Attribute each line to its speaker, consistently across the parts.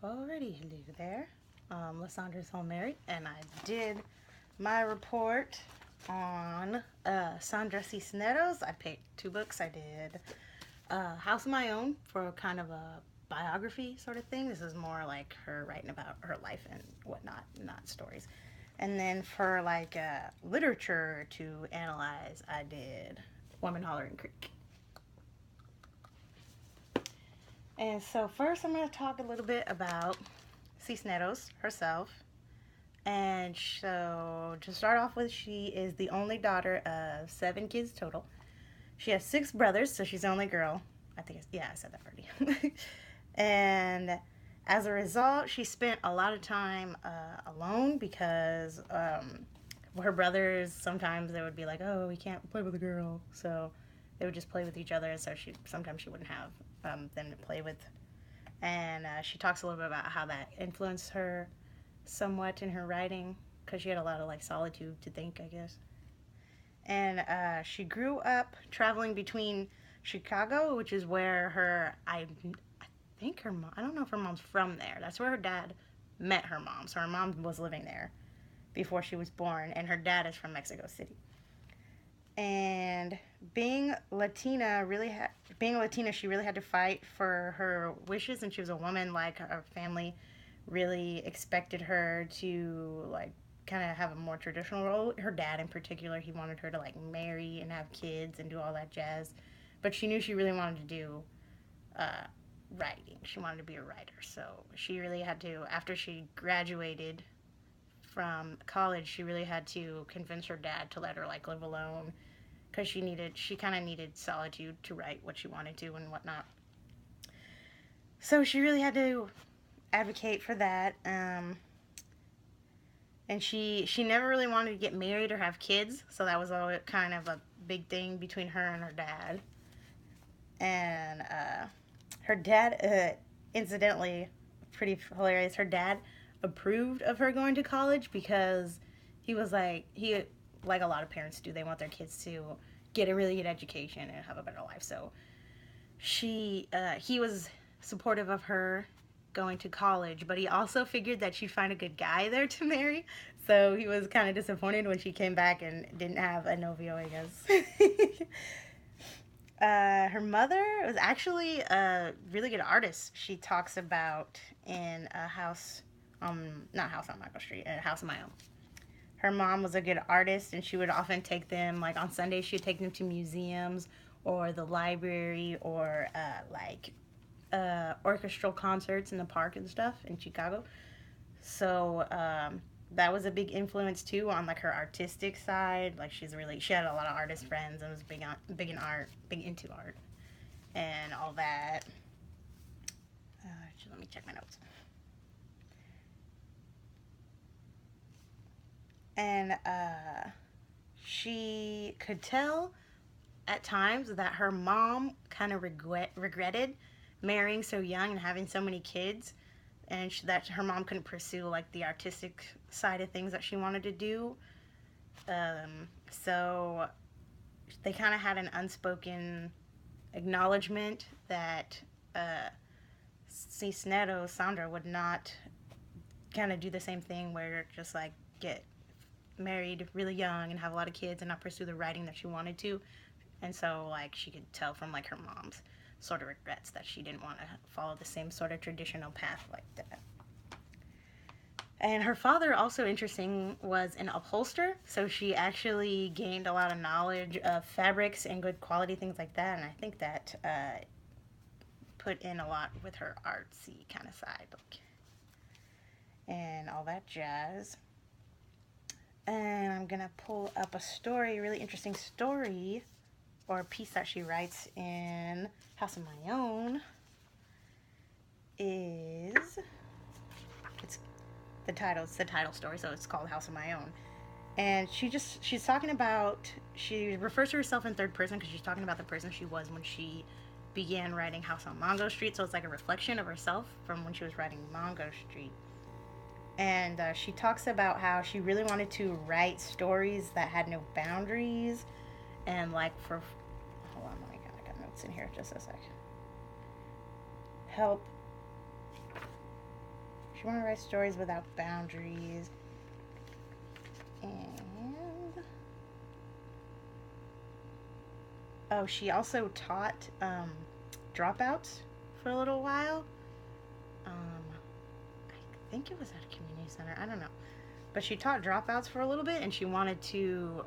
Speaker 1: Alrighty, hello there. Lysandra's home married, and I did my report on Sandra Cisneros. I picked two books. I did House of My Own for kind of a biography sort of thing. This is more like her writing about her life and whatnot, not stories. And then for like literature to analyze, I did Woman Hollering Creek. And so first, I'm going to talk a little bit about Cisneros herself. And so, to start off with, she is the only daughter of seven kids total. She has six brothers, so she's the only girl. Yeah, I said that already. And as a result, she spent a lot of time alone because her brothers, sometimes they would be like, oh, we can't play with a girl. So they would just play with each other. So sometimes she wouldn't have them to play with. And she talks a little bit about how that influenced her somewhat in her writing because she had a lot of like solitude to think, I guess. And she grew up traveling between Chicago, which is where I think her mom. I don't know if her mom's from there. That's where her dad met her mom. So her mom was living there before she was born, and her dad is from Mexico City. And being Latina, she really had to fight for her wishes, and she was a woman. Like her family really expected her to like kind of have a more traditional role. Her dad, in particular, he wanted her to like marry and have kids and do all that jazz. But she knew she really wanted to do uh, writing. She wanted to be a writer. So she really had to, after she graduated from college, she really had to convince her dad to let her like live alone because she kind of needed solitude to write what she wanted to and whatnot. So she really had to advocate for that. And she never really wanted to get married or have kids, so that was all kind of a big thing between her and her dad. And her dad, incidentally, pretty hilarious. Her dad approved of her going to college because he like a lot of parents do. They want their kids to get a really good education and have a better life. So he was supportive of her going to college, but he also figured that she'd find a good guy there to marry. So he was kind of disappointed when she came back and didn't have a novio, I guess. Her mother was actually a really good artist. She talks about in a house, not House on Michael Street, a House of My Own. Her mom was a good artist, and she would often take them, like on Sundays, she'd take them to museums or the library or orchestral concerts in the park and stuff in Chicago. So that was a big influence too on like her artistic side. Like she had a lot of artist friends and was big in art, big into art and all that. Let me check my notes. And she could tell at times that her mom kind of regretted marrying so young and having so many kids, and that her mom couldn't pursue like the artistic side of things that she wanted to do. So they kind of had an unspoken acknowledgement that Cisneros, Sandra, would not kind of do the same thing where just like get married really young and have a lot of kids and not pursue the writing that she wanted to. And so like she could tell from like her mom's sort of regrets that she didn't want to follow the same sort of traditional path like that. And her father, also interesting, was an upholster, so she actually gained a lot of knowledge of fabrics and good quality things like that. And I think that put in a lot with her artsy kind of side, like, and all that jazz. And I'm gonna pull up a story, a really interesting story, or a piece that she writes in House of My Own. It's the title story, so it's called House of My Own. And she's talking about, she refers to herself in third person because she's talking about the person she was when she began writing House on Mongo Street. So it's like a reflection of herself from when she was writing Mongo Street. And she talks about how she really wanted to write stories that had no boundaries, and like for hold on, I got notes in here, just a sec. Help She wanted to write stories without boundaries. And oh, she also taught dropouts for a little while. I think it was at a community center. I don't know, but she taught dropouts for a little bit, and she wanted to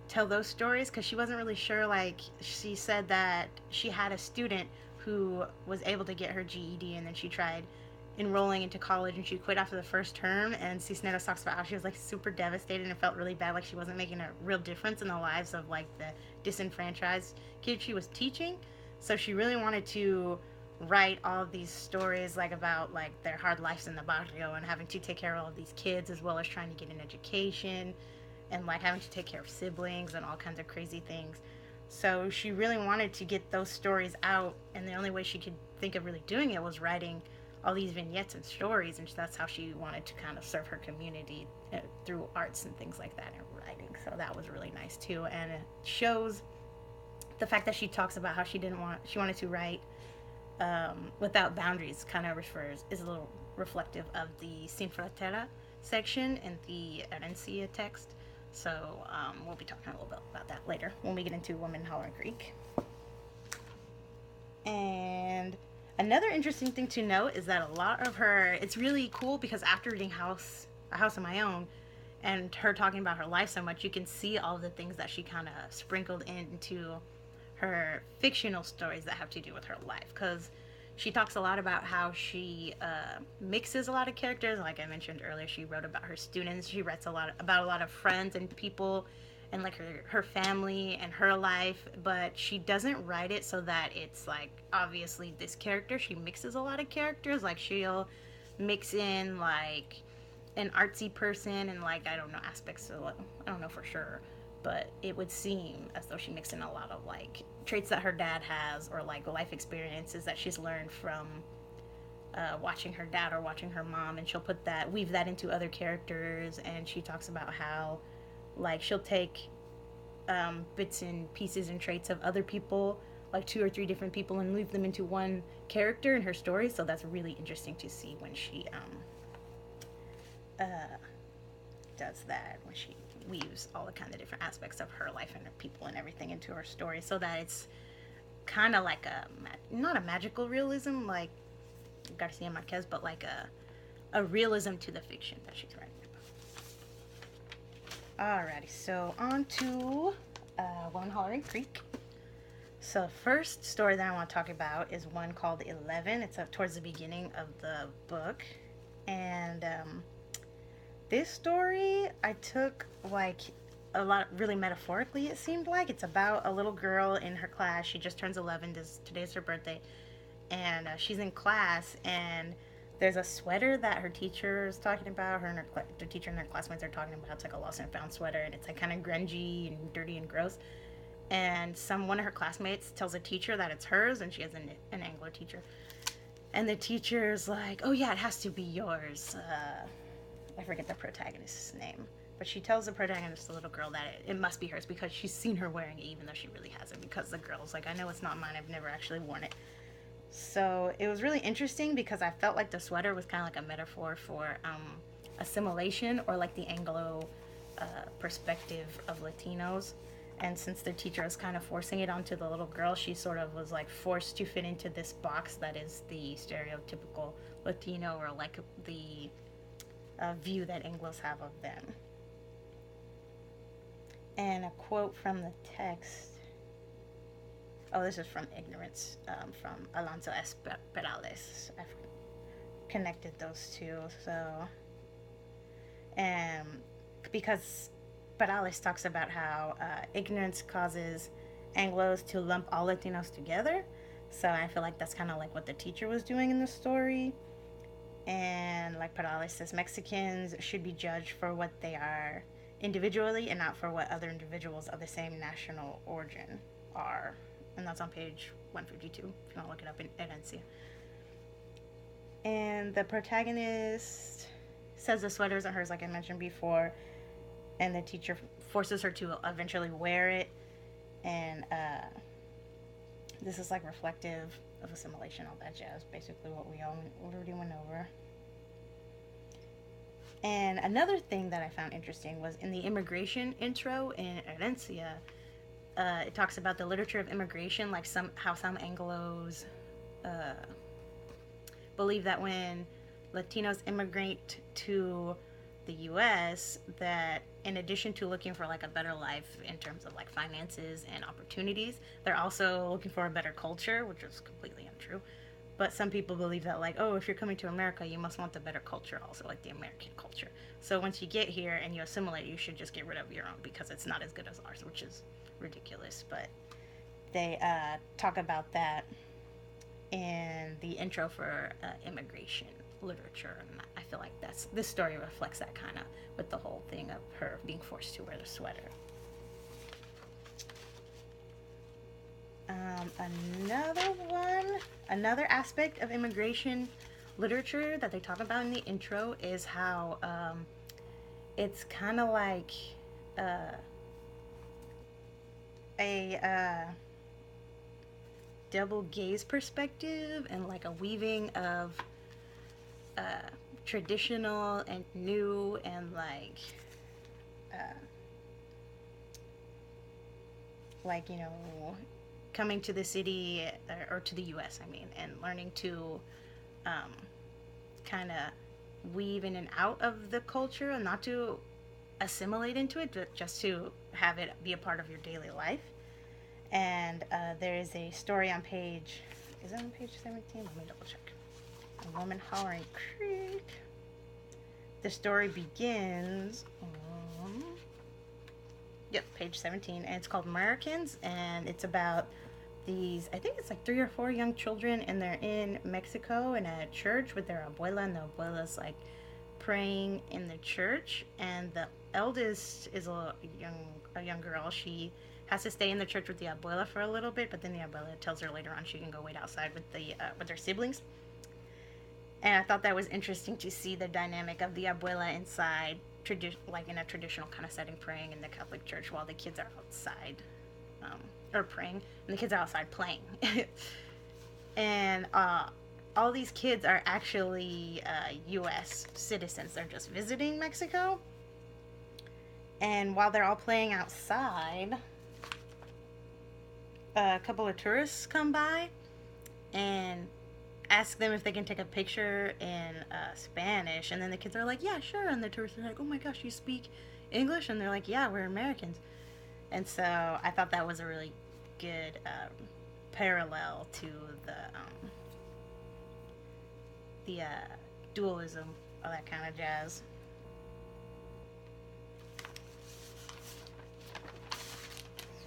Speaker 1: tell those stories because she wasn't really sure. Like, she said that she had a student who was able to get her GED, and then she tried enrolling into college and she quit after the first term. And Cisneros talks about how she was like super devastated and felt really bad, like she wasn't making a real difference in the lives of like the disenfranchised kids she was teaching. So she really wanted to write all of these stories like about like their hard lives in the barrio and having to take care of all of these kids as well as trying to get an education and like having to take care of siblings and all kinds of crazy things. So she really wanted to get those stories out, and the only way she could think of really doing it was writing all these vignettes and stories, and that's how she wanted to kind of serve her community through arts and things like that and writing. So that was really nice too, and it shows the fact that she talks about how she wanted to write without boundaries. Kind of is a little reflective of the Sin Frontera section in the Herencia text. So we'll be talking a little bit about that later when we get into Woman in Hollering Creek. And another interesting thing to note is that a lot of it's really cool because after reading A House of My Own and her talking about her life so much, you can see all the things that she kind of sprinkled into her fictional stories that have to do with her life, because she talks a lot about how she mixes a lot of characters. Like I mentioned earlier, she wrote about her students. She writes about a lot of friends and people and like her family and her life, but she doesn't write it so that it's like obviously this character. She mixes a lot of characters. Like she'll mix in like an artsy person and like I don't know aspects of I don't know for sure, but it would seem as though she mixed in a lot of like traits that her dad has or like life experiences that she's learned from watching her dad or watching her mom, and she'll weave that into other characters. And she talks about how like she'll take bits and pieces and traits of other people, like 2 or 3 different people, and weave them into one character in her story. So that's really interesting to see when she does that, when she weaves all the kind of different aspects of her life and her people and everything into her story, so that it's kind of like not a magical realism like Garcia Marquez, but like a realism to the fiction that she's writing about. Alrighty, so on to One Hollering Creek. So the first story that I want to talk about is one called 11. It's towards the beginning of the book, and this story I took like a lot really metaphorically. It seemed like it's about a little girl in her class. She just turns 11. Today's her birthday, and she's in class, and there's a sweater that her teacher is talking about. The teacher and her classmates are talking about. It's like a lost and found sweater, and it's like kind of grungy and dirty and gross. And one of her classmates tells a teacher that it's hers, and she has an Anglo teacher. And the teacher's like, "Oh yeah, it has to be yours." I forget the protagonist's name, but she tells the protagonist, the little girl, that it must be hers because she's seen her wearing it even though she really hasn't, because the girl's like, "I know it's not mine, I've never actually worn it." So it was really interesting because I felt like the sweater was kind of like a metaphor for assimilation, or like the Anglo perspective of Latinos. And since the teacher was kind of forcing it onto the little girl, she sort of was like forced to fit into this box that is the stereotypical Latino, or like the view that Anglos have of them. And a quote from the text. Oh, this is from Ignorance, from Alonso S. Perales. I've connected those two. So, because Perales talks about how ignorance causes Anglos to lump all Latinos together. So I feel like that's kind of like what the teacher was doing in the story. And like Perales says, Mexicans should be judged for what they are individually and not for what other individuals of the same national origin are. And that's on page 152 if you want to look it up in Herencia. And the protagonist says the sweater isn't hers, like I mentioned before, and the teacher forces her to eventually wear it. And this is like reflective of assimilation, all that jazz, basically what we already went over. And another thing that I found interesting was in the immigration intro in Herencia, it talks about the literature of immigration, like how some Anglos uh, believe that when Latinos immigrate to the U.S., that in addition to looking for like a better life in terms of like finances and opportunities, they're also looking for a better culture, which is completely untrue. But some people believe that like, oh, if you're coming to America, you must want the better culture also, like the American culture. So once you get here and you assimilate, you should just get rid of your own because it's not as good as ours, which is ridiculous. But they talk about that in the intro for immigration literature, and I feel like this story reflects that kind of with the whole thing of her being forced to wear the sweater. Another one, another aspect of immigration literature that they talk about in the intro is how it's kind of like uh, a double gaze perspective and like a weaving of uh, traditional and new and like you know coming to the city or to the U.S. I mean, and learning to um, kind of weave in and out of the culture and not to assimilate into it, but just to have it be a part of your daily life. And there is a story on page, is that on page 17? Let me double check. A woman hollering creek. The story begins on, yep, page 17, and it's called Americans, and it's about these, I think it's like 3 or 4 young children, and they're in Mexico in a church with their abuela, and the abuela's like praying in the church, and the eldest is a young girl. She has to stay in the church with the abuela for a little bit, but then the abuela tells her later on she can go wait outside with her siblings. And I thought that was interesting to see the dynamic of the abuela inside, like in a traditional kind of setting, praying in the Catholic Church while the kids are outside, or praying, and the kids are outside playing. And all these kids are actually U.S. citizens. They're just visiting Mexico. And while they're all playing outside, a couple of tourists come by and ask them if they can take a picture in Spanish. And then the kids are like, yeah, sure. And the tourists are like, oh my gosh, you speak English? And they're like, yeah, we're Americans. And so I thought that was a really good parallel to the dualism of that kind of jazz.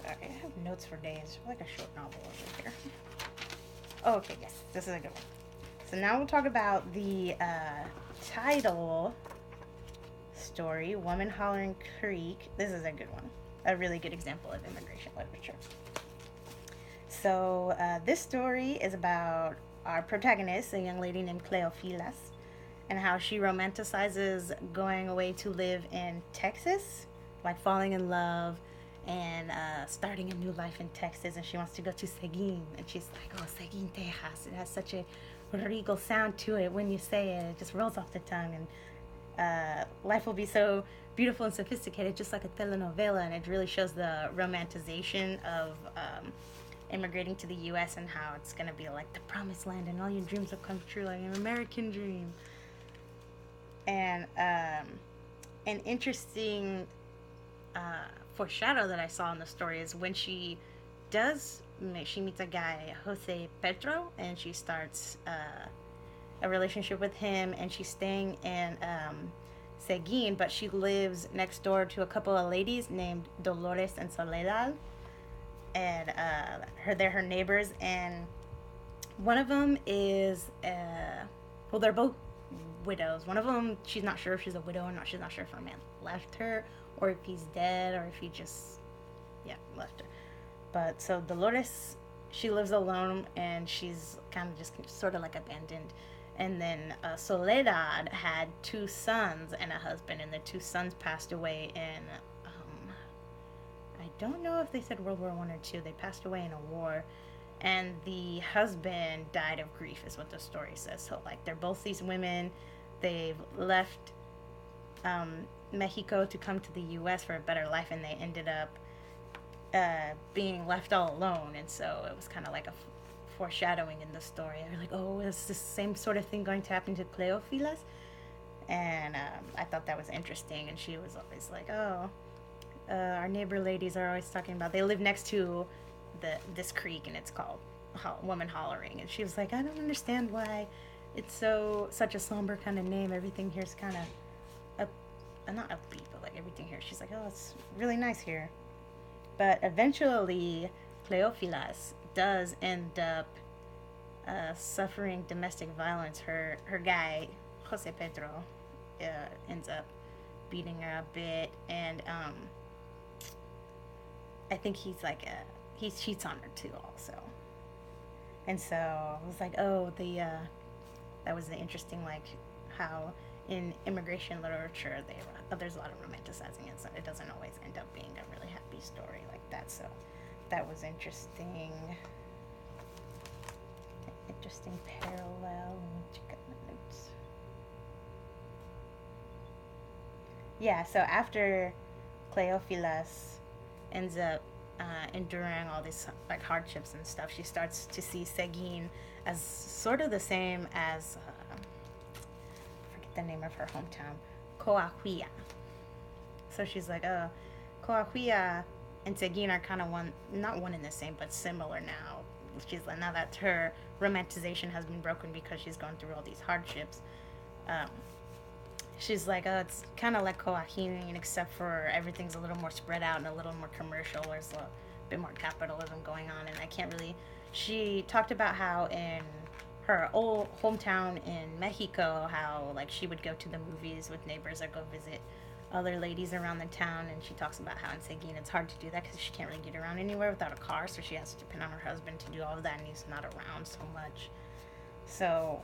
Speaker 1: Sorry, I have notes for days. It's like a short novel over here. Oh, okay, yes, this is a good one. So now we'll talk about the title story, Woman Hollering Creek. This is a good one. A really good example of immigration literature. So this story is about our protagonist, a young lady named Cleofilas, and how she romanticizes going away to live in Texas, like falling in love and starting a new life in Texas. And she wants to go to Seguin, and she's like, oh, Seguin, Texas. It has such a regal sound to it when you say it. It just rolls off the tongue, and life will be so beautiful and sophisticated, just like a telenovela. And it really shows the romanticization of immigrating to the U.S. and how it's going to be like the promised land and all your dreams will come true, like an American dream. And an interesting foreshadow that I saw in the story is when she meets a guy, Jose Petro, and she starts a relationship with him, and she's staying in Seguin, but she lives next door to a couple of ladies named Dolores and Soledad, and they're her neighbors, and one of them is well, they're both widows. One of them, she's not sure if she's a widow or not. She's not sure if her man left her or if he's dead or if he just left her. But so Dolores, she lives alone, and she's kind of just sort of like abandoned. And then Soledad had 2 sons and a husband, and the 2 sons passed away in I don't know if they said World War I or II. They passed away in a war, and the husband died of grief, is what the story says. So like they're both these women, they've left um, Mexico to come to the U.S. for a better life, and they ended up being left all alone. And so it was kind of like a foreshadowing in the story. They're like, oh, is this same sort of thing going to happen to Cleophilas? And I thought that was interesting. And she was always like, oh, our neighbor ladies are always talking about, they live next to this creek, and it's called Woman Hollering. And she was like, I don't understand why it's such a somber kind of name. Everything here's kind of not upbeat, but like everything here. She's like, oh, it's really nice here. But eventually, Cleophilas does end up suffering domestic violence. Her guy, Jose Pedro, ends up beating her a bit, and I think he cheats on her too, also. And so I was like, oh, that was the interesting, like, how in immigration literature there's a lot of romanticizing it, so it doesn't always end up being a really happy story like that. So that was interesting. Interesting parallel. Let me check out my notes. Yeah, so after Cleophilas ends up enduring all these like hardships and stuff, she starts to see Seguin as sort of the same as I forget the name of her hometown, Coahuila. So she's like, oh, Coahuila and Seguin are kind of not one and the same, but similar now. She's like, now that her romanticization has been broken because she's gone through all these hardships. She's like, oh, it's kind of like Coahuila, except for everything's a little more spread out and a little more commercial. There's a bit more capitalism going on, and I can't really. She talked about how in her old hometown in Mexico, how like she would go to the movies with neighbors or go visit other ladies around the town, and she talks about how in Seguin it's hard to do that because she can't really get around anywhere without a car, so she has to depend on her husband to do all of that, and he's not around so much. So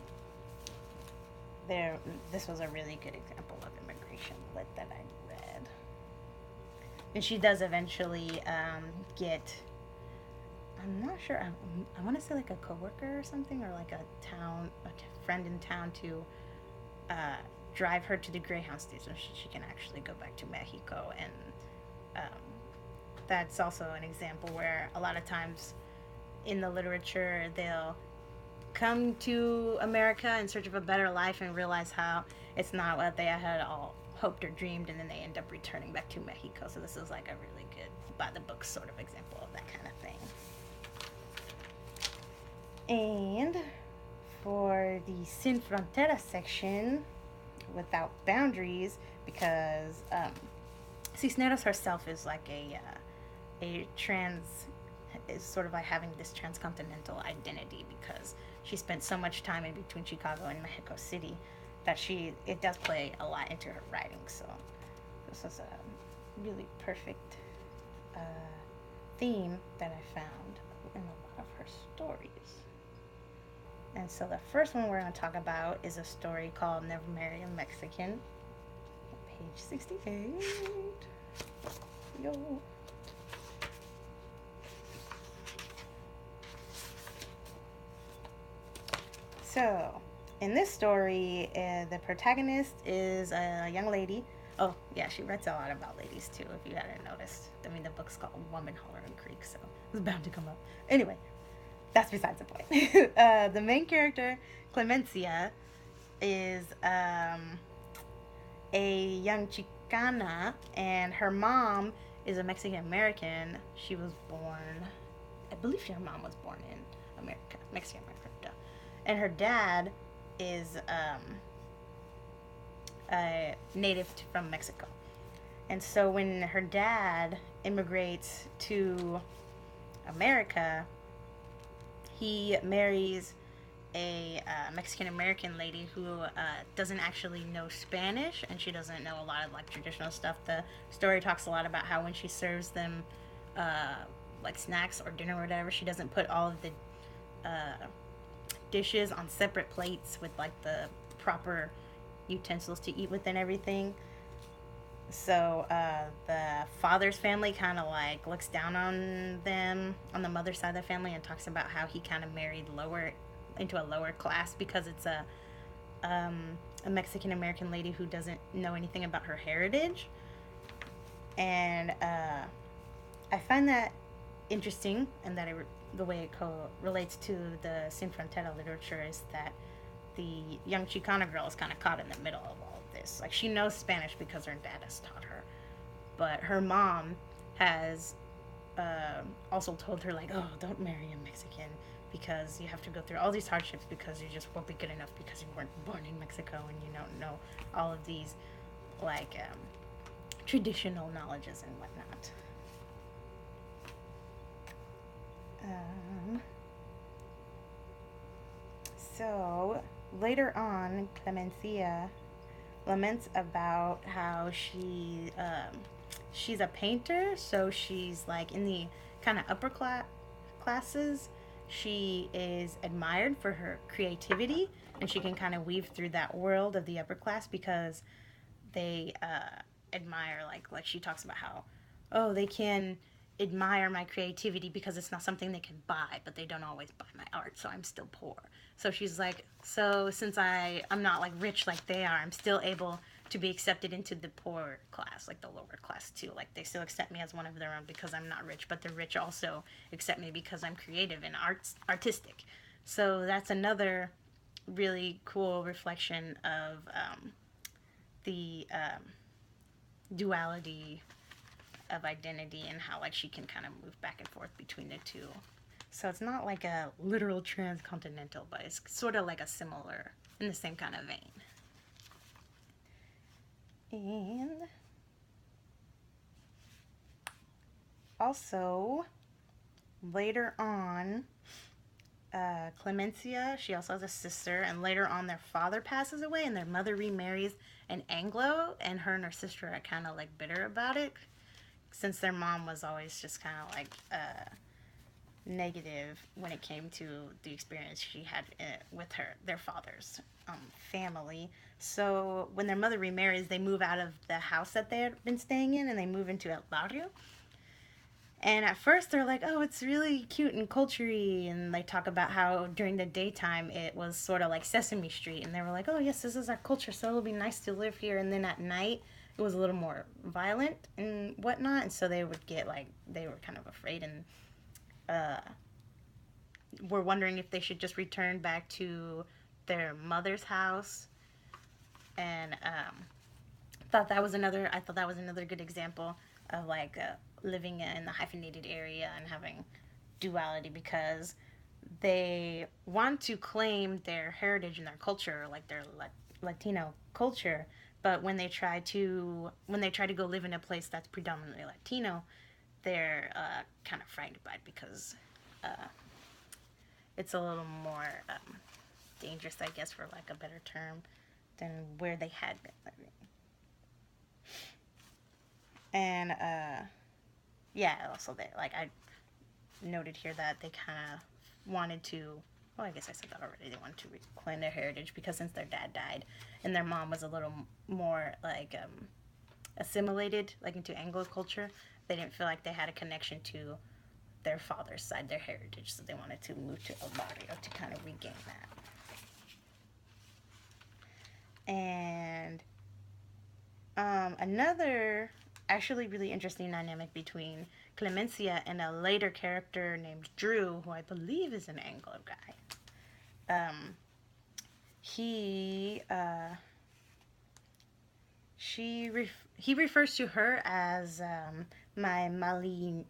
Speaker 1: this was a really good example of immigration lit that I read. And she does eventually get, I'm not sure, I want to say like a coworker or something, or like a friend in town to drive her to the Greyhound station so she can actually go back to Mexico. And that's also an example where a lot of times in the literature they'll come to America in search of a better life and realize how it's not what they had all hoped or dreamed, and then they end up returning back to Mexico. So this is like a really good by the book sort of example of that kind of thing. And for the Sin Frontera section, without boundaries, because Cisneros herself is like is sort of like having this transcontinental identity because she spent so much time in between Chicago and Mexico City that it does play a lot into her writing. So this is a really perfect theme that I found in a lot of her stories. And so the first one we're going to talk about is a story called Never Marry a Mexican, page 68. Yo. So, in this story, the protagonist is a young lady. Oh, yeah, she writes a lot about ladies, too, if you hadn't noticed. I mean, the book's called Woman Hollering Creek, so it was bound to come up. Anyway, that's besides the point. The main character, Clemencia, is a young Chicana, and her mom is a Mexican American. She was born, I believe her mom was born in America, Mexican America. And her dad is a native from Mexico. And so when her dad immigrates to America, he marries a Mexican American lady who doesn't actually know Spanish, and she doesn't know a lot of like traditional stuff. The story talks a lot about how when she serves them like snacks or dinner or whatever, she doesn't put all of the dishes on separate plates with like the proper utensils to eat with and everything. So the father's family kind of like looks down on them on the mother's side of the family and talks about how he kind of married into a lower class because it's a a Mexican American lady who doesn't know anything about her heritage. And I find that interesting, and that the way it relates to the Sin Frontera literature is that the young Chicana girl is kind of caught in the middle of all of this. Like, she knows Spanish because her dad has taught her, but her mom has also told her, like, oh, don't marry a Mexican because you have to go through all these hardships because you just won't be good enough because you weren't born in Mexico and you don't know all of these, like, traditional knowledges and whatnot. Um, so later on, Clemencia laments about how she's a painter, so she's like in the kind of classes. She is admired for her creativity, and she can kind of weave through that world of the upper class because they admire, like she talks about how, oh, they can admire my creativity because it's not something they can buy, but they don't always buy my art, so I'm still poor. So she's like, so since I'm not like rich like they are, I'm still able to be accepted into the poor class, like the lower class too. Like, they still accept me as one of their own because I'm not rich, but the rich also accept me because I'm creative and artistic. So that's another really cool reflection of the duality of identity and how, like, she can kind of move back and forth between the two. So it's not like a literal transcontinental, but it's sort of like a similar, in the same kind of vein. And also, later on, Clemencia, she also has a sister, and later on their father passes away and their mother remarries an Anglo, and her sister are kind of like bitter about it since their mom was always just kind of like negative when it came to the experience she had with their father's family. So when their mother remarries, they move out of the house that they had been staying in and they move into El Barrio. And at first they're like, oh, it's really cute and culture-y. And they talk about how during the daytime it was sort of like Sesame Street. And they were like, oh, yes, this is our culture, so it'll be nice to live here. And then at night it was a little more violent and whatnot. And so they would get like, they were kind of afraid and were wondering if they should just return back to their mother's house. And I thought that was another good example of like living in the hyphenated area and having duality because they want to claim their heritage and their culture, like their Latino culture, but when they try to go live in a place that's predominantly Latino, they're kind of frightened by it because it's a little more dangerous, I guess, for like a better term, than where they had been living. And yeah, also they, like, I noted here that they kind of wanted to, well, I guess I said that already, they wanted to reclaim their heritage because since their dad died and their mom was a little more like assimilated like into Anglo culture, they didn't feel like they had a connection to their father's side, their heritage, so they wanted to move to El Barrio to kind of regain that. And another actually really interesting dynamic between Clemencia and a later character named Drew, who I believe is an Anglo guy. He he refers to her as my Malinai,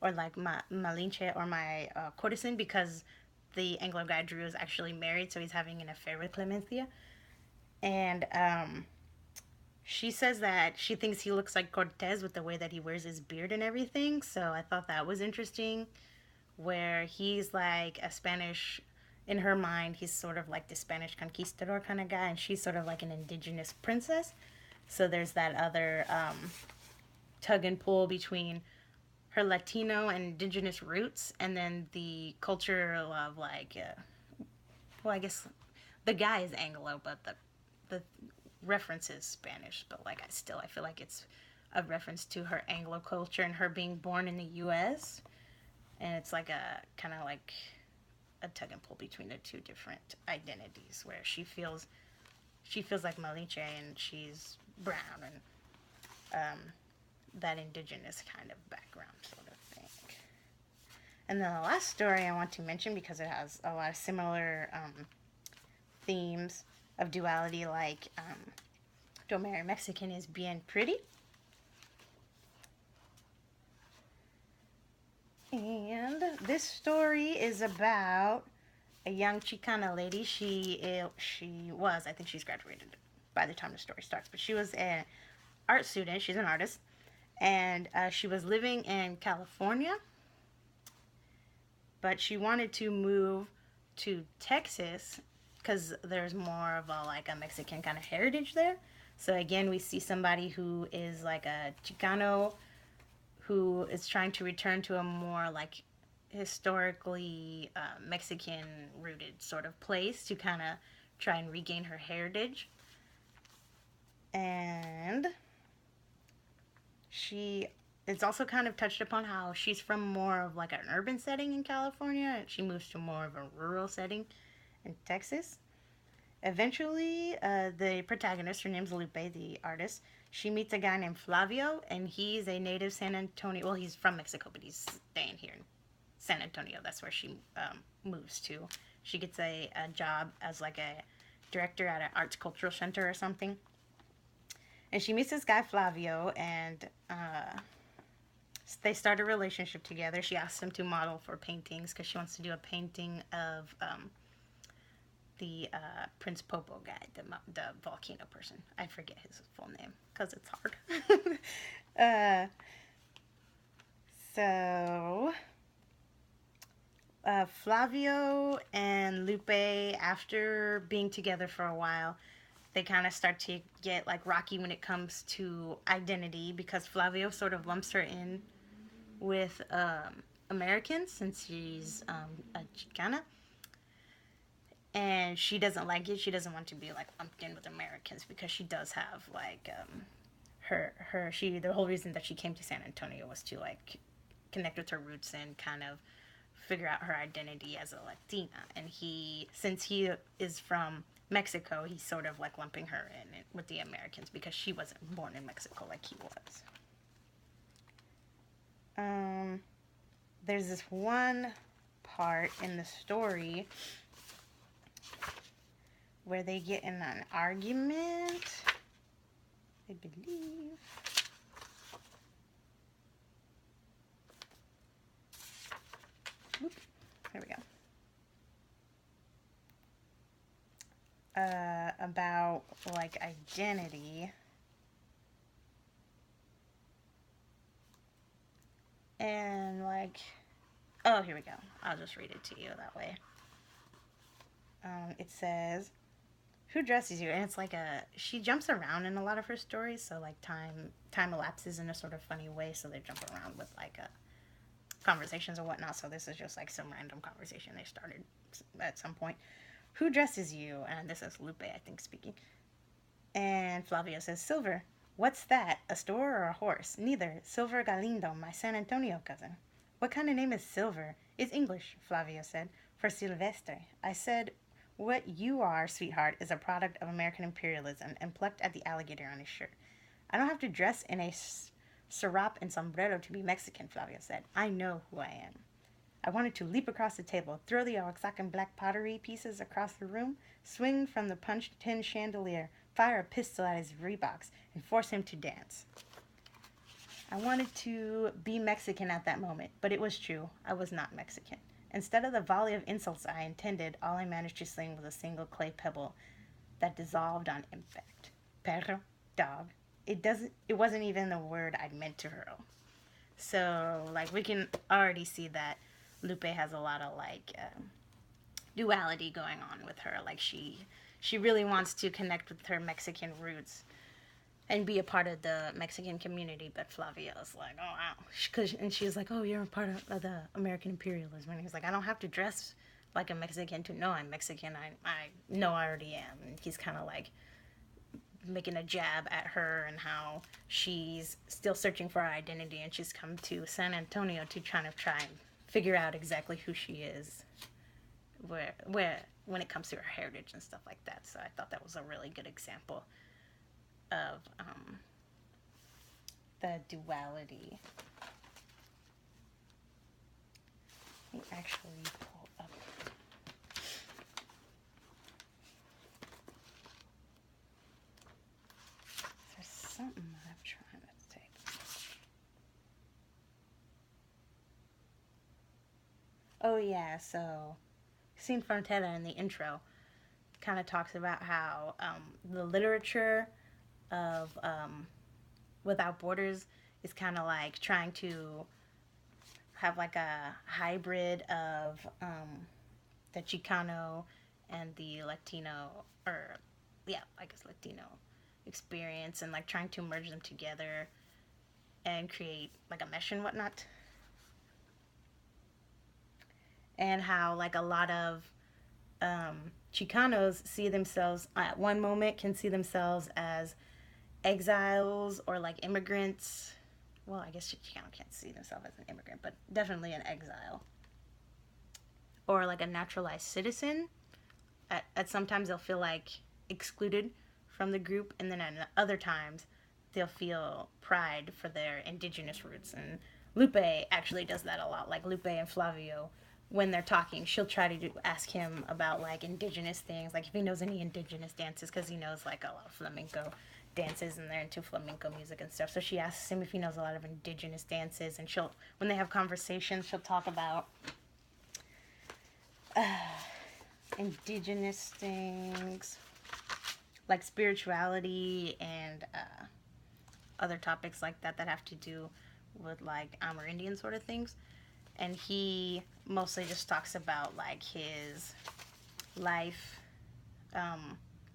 Speaker 1: or like my Malinche, or my courtesan, because the Anglo guy Drew is actually married, so he's having an affair with Clemencia. And she says that she thinks he looks like Cortez with the way that he wears his beard and everything. So I thought that was interesting, where he's like a Spanish, in her mind, he's sort of like the Spanish conquistador kind of guy, and she's sort of like an indigenous princess. So there's that other tug and pull between her Latino and indigenous roots, and then the culture of like, well, I guess the guy is Anglo, but the reference is Spanish. But like, I feel like it's a reference to her Anglo culture and her being born in the U.S. And it's like a kind of like a tug and pull between the two different identities, where she feels like Malinche and she's brown, and that indigenous kind of background sort of thing. And then the last story I want to mention, because it has a lot of similar themes of duality, like Don't Marry a Mexican, is Bien Pretty. And this story is about a young Chicana lady. She was, I think she's graduated by the time the story starts, but she was an art student. She's an artist, and she was living in California, but she wanted to move to Texas because there's more of a Mexican kind of heritage there. So again, we see somebody who is like a Chicano who is trying to return to a more like historically Mexican rooted sort of place to kind of try and regain her heritage. And it's also kind of touched upon how she's from more of like an urban setting in California, and she moves to more of a rural setting in Texas. Eventually, the protagonist, her name's Lupe, the artist, she meets a guy named Flavio, and he's a native San Antonio. Well, he's from Mexico, but he's staying here in San Antonio. That's where she moves to. She gets a job as like a director at an arts cultural center or something. And she meets this guy, Flavio, and they start a relationship together. She asks him to model for paintings because she wants to do a painting of the Prince Popo guy, the volcano person. I forget his full name because it's hard. Flavio and Lupe, after being together for a while, they kind of start to get like rocky when it comes to identity, because Flavio sort of lumps her in with Americans since she's a Chicana. And she doesn't like it. She doesn't want to be like lumped in with Americans because she does have like the whole reason that she came to San Antonio was to like connect with her roots and kind of figure out her identity as a Latina. And since he is from Mexico, he's sort of like lumping her in with the Americans because she wasn't born in Mexico like he was. There's this one part in the story where they get in an argument, I believe. Oop, there we go. About like identity. And like, oh, here we go. I'll just read it to you that way. It says, who dresses you? And it's like she jumps around in a lot of her stories, so like time elapses in a sort of funny way, so they jump around with like conversations or whatnot. So this is just like some random conversation they started at some point. Who dresses you? And this is Lupe, I think, speaking. And Flavio says, Silver. What's that? A store or a horse? Neither. Silver Galindo, my San Antonio cousin. What kind of name is Silver? It's English, Flavio said, for Silvestre. I said, what you are, sweetheart, is a product of American imperialism, and plucked at the alligator on his shirt. I don't have to dress in a serape and sombrero to be Mexican, Flavio said. I know who I am. I wanted to leap across the table, throw the Oaxacan black pottery pieces across the room, swing from the punched tin chandelier, fire a pistol at his Reeboks, and force him to dance. I wanted to be Mexican at that moment, but it was true. I was not Mexican. Instead of the volley of insults I intended, all I managed to sling was a single clay pebble that dissolved on impact. Perro, dog. It wasn't even the word I'd meant to hurl. So, like, we can already see that Lupe has a lot of, like, duality going on with her. Like, she really wants to connect with her Mexican roots and be a part of the Mexican community, but Flavio's like, oh, wow. And she's like, oh, you're a part of the American imperialism. And he's like, I don't have to dress like a Mexican to know I'm Mexican. I know I already am. And he's kind of like making a jab at her and how she's still searching for her identity, and she's come to San Antonio to try and figure out exactly who she is where when it comes to her heritage and stuff like that. So I thought that was a really good example of the duality. Let me actually pull up. There's something I'm trying to take. Oh yeah, so Scene Frontera in the intro kind of talks about how the literature of Without Borders is kind of like trying to have like a hybrid of the Chicano and the Latino, or yeah, I guess Latino experience, and like trying to merge them together and create like a mesh and whatnot. And how like a lot of Chicanos see themselves at one moment can see themselves as exiles or like immigrants. Well, I guess Chicano can't see themselves as an immigrant, but definitely an exile or like a naturalized citizen. At sometimes they'll feel like excluded from the group, and then at other times they'll feel pride for their indigenous roots. And Lupe actually does that a lot. Like Lupe and Flavio, when they're talking, she'll try to ask him about like indigenous things, like if he knows any indigenous dances, because he knows like a lot of flamenco dances and they're into flamenco music and stuff. So she asks him if he knows a lot of indigenous dances, and she'll, when they have conversations, she'll talk about indigenous things like spirituality and other topics like that that have to do with like Amerindian sort of things. And he mostly just talks about like his life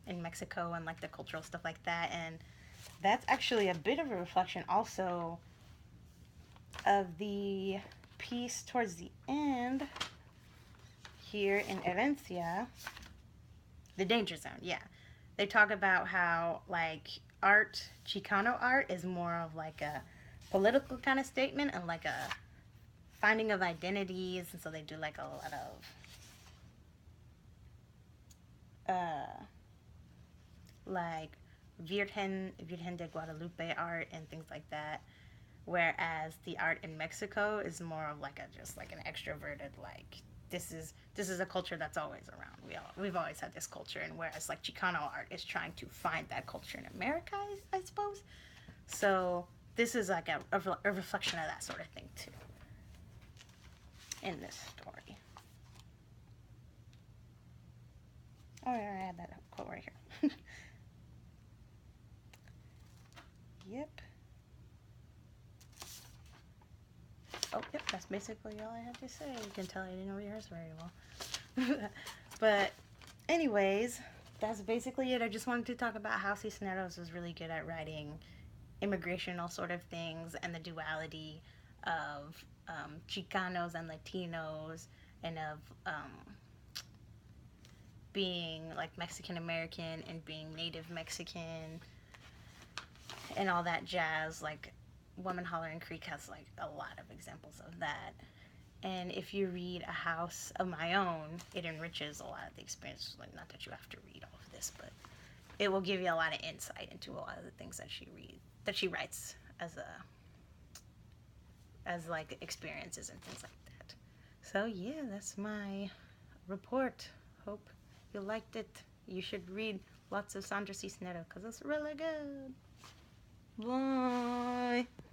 Speaker 1: in Mexico and like the cultural stuff like that. And that's actually a bit of a reflection also of the piece towards the end here in Herencia, the danger zone. Yeah, they talk about how like art, Chicano art, is more of like a political kind of statement and like a finding of identities, and so they do like a lot of like Virgen de Guadalupe art and things like that. Whereas the art in Mexico is more of like a just like an extroverted, like this is a culture that's always around. We've always had this culture, and whereas like Chicano art is trying to find that culture in America, I suppose. So this is like a reflection of that sort of thing too in this story. Oh, yeah, I had that quote right here. Yep. Oh, yep, that's basically all I have to say. You can tell I didn't rehearse very well. But anyways, that's basically it. I just wanted to talk about how Cisneros was really good at writing immigrational sort of things and the duality of Chicanos and Latinos, and of being like Mexican American and being Native Mexican and all that jazz. Like Woman Hollering Creek has like a lot of examples of that. And if you read A House of My Own, it enriches a lot of the experience. Like, not that you have to read all of this, but it will give you a lot of insight into a lot of the things that she writes as like experiences and things like that. So yeah, that's my report. Hope you liked it. You should read lots of Sandra Cisneros because it's really good. Bye.